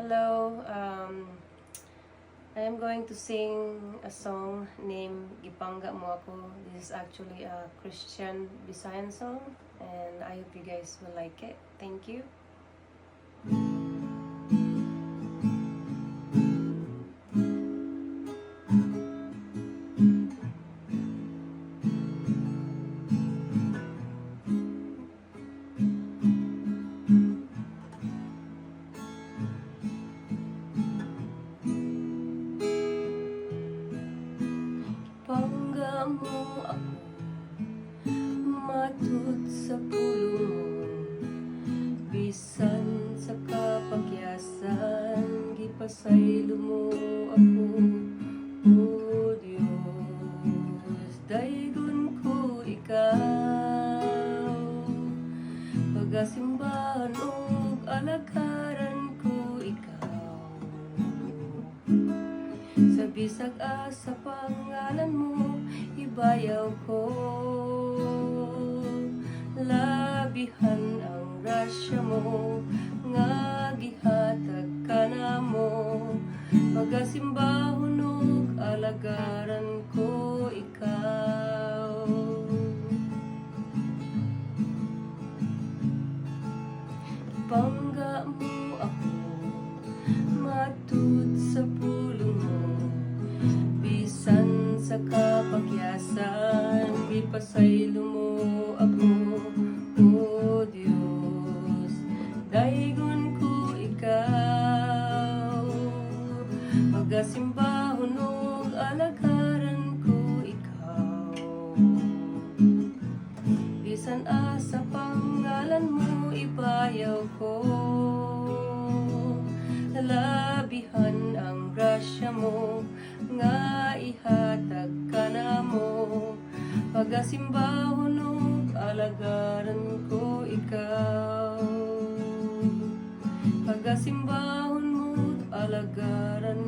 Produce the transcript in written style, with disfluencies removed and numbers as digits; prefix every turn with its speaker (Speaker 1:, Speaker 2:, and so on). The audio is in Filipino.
Speaker 1: Hello, I am going to sing a song named Gipanga Mo Ako. This is actually a Christian Visayan song, and I hope you guys will like it. Thank you. Pangga mo ako, matud sa pulo mo, bisan sa kapagyasan, gipasaylo mo ako, O Diyos, daygon ko ikaw, pagasimbahan o alagaran ko ikaw. Sa bisag sa pangalan mo, ibayaw ko. Labihan ang grasya mo, nga gihatag ka na mo. Pagasimbahon og alagaran ko ikaw. Pangga mo ako, matud sa pulong mo, bisan sa kapagyasan, ipasaylo mo ako, O Diyos, daygon ko ikaw, magasimbahon og alagaran ko ikaw, bisan sa pangalan mo, ibayaw ko. Labihan ang grasya mo, nga ihatag ka na mo. Pagasimbahon og alagaran ko ikaw. Pagasimbahon mo, alagaran